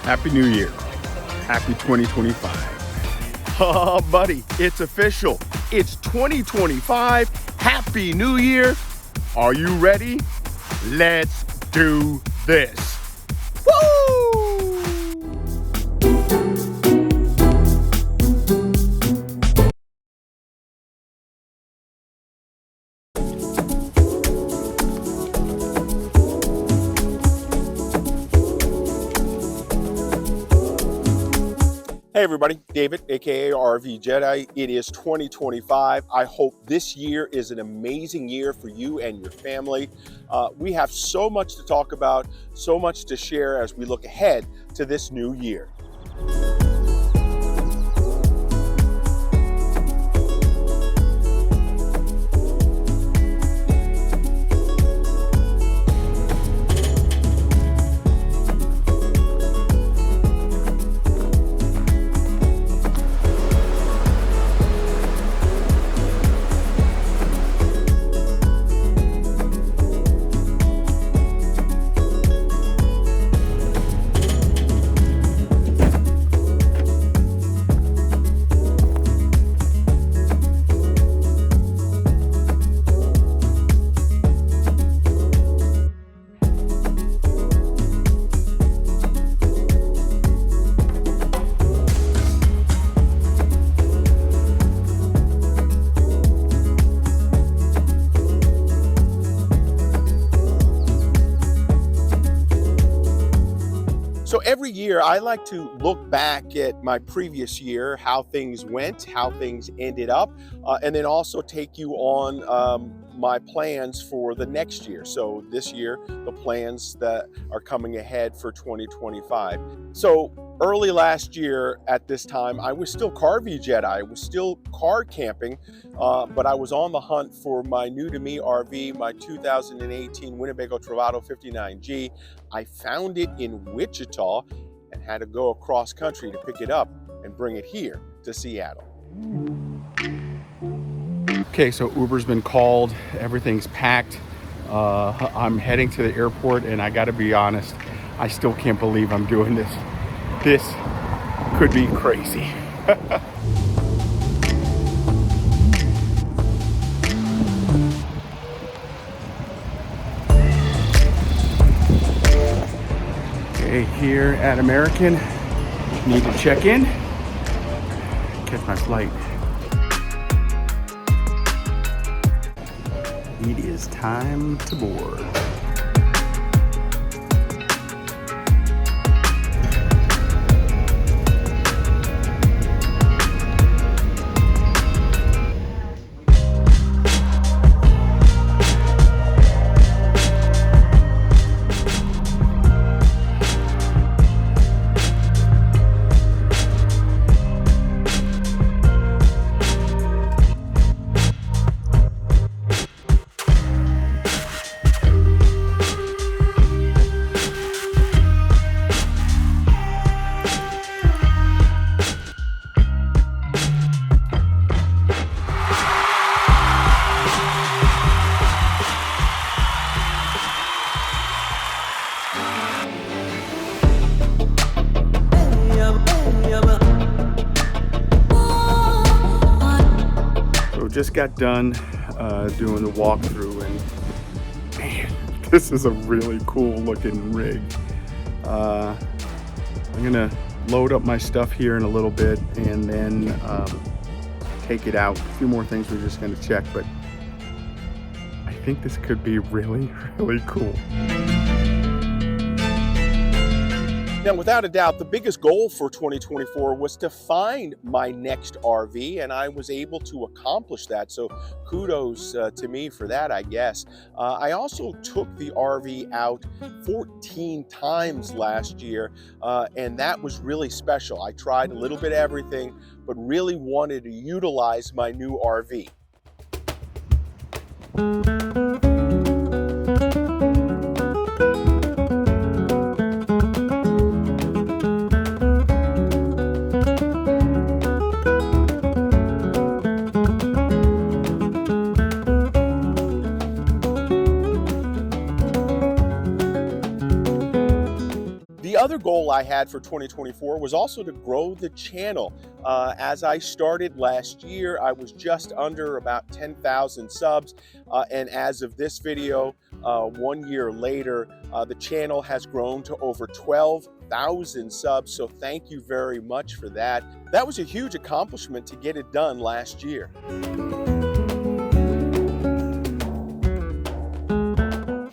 Happy New Year. Happy 2025. Oh, buddy, it's official. It's 2025. Happy New Year. Are you ready? Let's do this. Woo! Hey everybody, David, aka RVJedeye. It is 2025. I hope this year is an amazing year for you and your family. We have so much to talk about, so much to share as we look ahead to this new year. So every year I like to look back at my previous year, how things went, how things ended up, and then also take you on my plans for the next year. So this year, the plans that are coming ahead for 2025. So early last year at this time, I was still RVJedeye. I was still car camping, but I was on the hunt for my new to me RV, my 2018 Winnebago Travato 59G. I found it in Wichita and had to go across country to pick it up and bring it here to Seattle. Okay, so Uber's been called, everything's packed. I'm heading to the airport and I gotta be honest, I still can't believe I'm doing this. This could be crazy. Okay, here at American, need to check in, catch my flight. It is time to board. Just got done doing the walkthrough, and man, this is a really cool looking rig. I'm gonna load up my stuff here in a little bit and then take it out. A few more things we're just gonna check, but I think this could be really, really cool. Now, without a doubt, the biggest goal for 2024 was to find my next RV, and I was able to accomplish that. So kudos to me for that, I guess. I also took the RV out 14 times last year, and that was really special. I tried a little bit of everything, but really wanted to utilize my new RV. Another goal I had for 2024 was also to grow the channel. As I started last year, I was just under about 10,000 subs. And as of this video, 1 year later, the channel has grown to over 12,000 subs. So thank you very much for that. That was a huge accomplishment to get it done last year.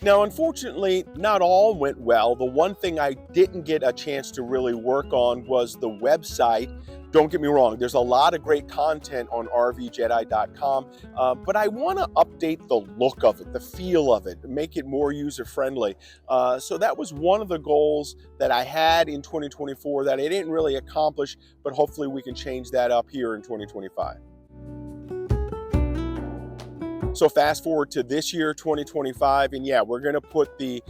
Now, unfortunately, not all went well. The one thing I didn't get a chance to really work on was the website. Don't get me wrong, there's a lot of great content on RVJedeye.com, but I want to update the look of it, the feel of it, make it more user-friendly. So that was one of the goals that I had in 2024 that I didn't really accomplish, but hopefully we can change that up here in 2025. So fast forward to this year, 2025, and yeah, we're going to put the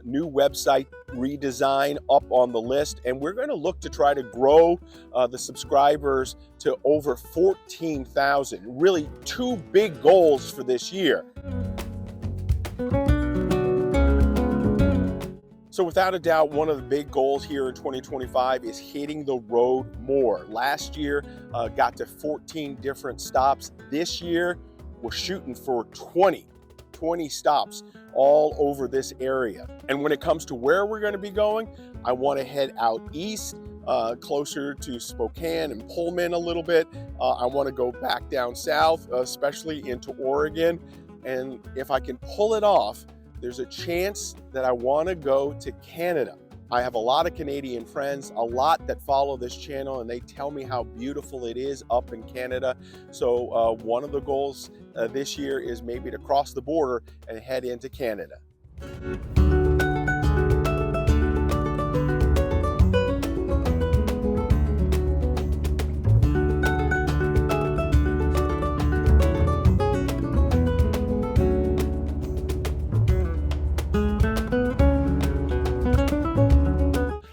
new website redesign up on the list, and we're going to look to try to grow the subscribers to over 14,000. Really, two big goals for this year. So without a doubt, one of the big goals here in 2025 is hitting the road more. Last year, got to 14 different stops. This year, we're shooting for 20 stops all over this area. And when it comes to where we're going to be going, I want to head out east, closer to Spokane and Pullman a little bit. I want to go back down south, especially into Oregon. And if I can pull it off, there's a chance that I want to go to Canada. I have a lot of Canadian friends, a lot that follow this channel, and they tell me how beautiful it is up in Canada. So one of the goals this year is maybe to cross the border and head into Canada.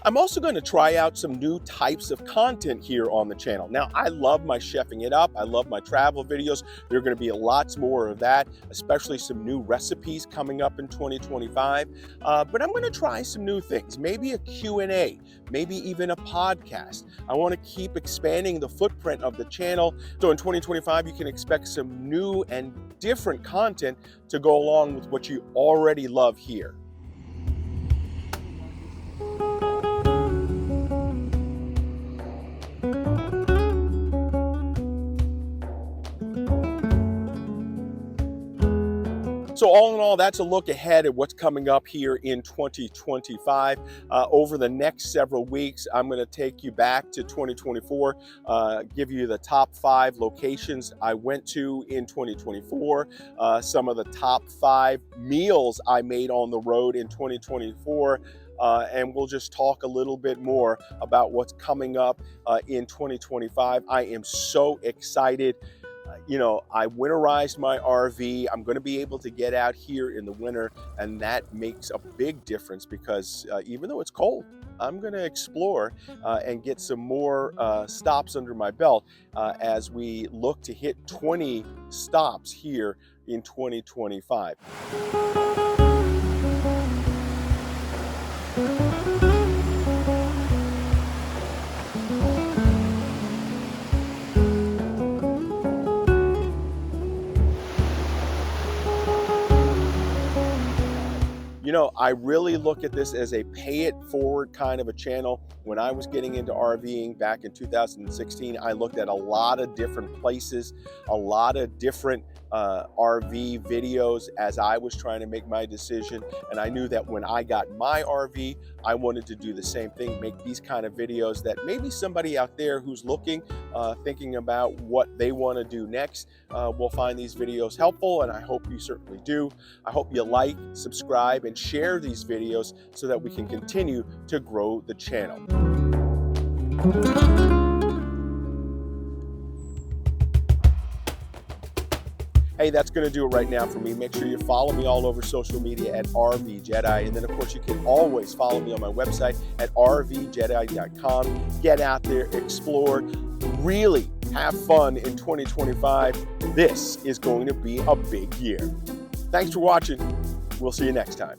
I'm also going to try out some new types of content here on the channel. Now, I love my chefing it up. I love my travel videos. There are going to be lots more of that, especially some new recipes coming up in 2025. But I'm going to try some new things, maybe a Q&A, maybe even a podcast. I want to keep expanding the footprint of the channel. So in 2025, you can expect some new and different content to go along with what you already love here. So all in all, that's a look ahead at what's coming up here in 2025. Over the next several weeks, I'm going to take you back to 2024, give you the top 5 locations I went to in 2024, some of the top 5 meals I made on the road in 2024, and we'll just talk a little bit more about what's coming up in 2025. I am so excited. You know, I winterized my RV. I'm going to be able to get out here in the winter, and that makes a big difference because even though it's cold, I'm going to explore and get some more stops under my belt as we look to hit 20 stops here in 2025. You know, I really look at this as a pay it forward kind of a channel. When I was getting into RVing back in 2016, I looked at a lot of different places, a lot of different RV videos as I was trying to make my decision. And I knew that when I got my RV, I wanted to do the same thing, make these kind of videos that maybe somebody out there who's looking, thinking about what they want to do next, will find these videos helpful, and I hope you certainly do. I hope you like, subscribe, and share these videos so that we can continue to grow the channel. Hey, that's going to do it right now for me. Make sure you follow me all over social media at RVJedeye. And then, of course, you can always follow me on my website at RVJedeye.com. Get out there, explore, really have fun in 2025. This is going to be a big year. Thanks for watching. We'll see you next time.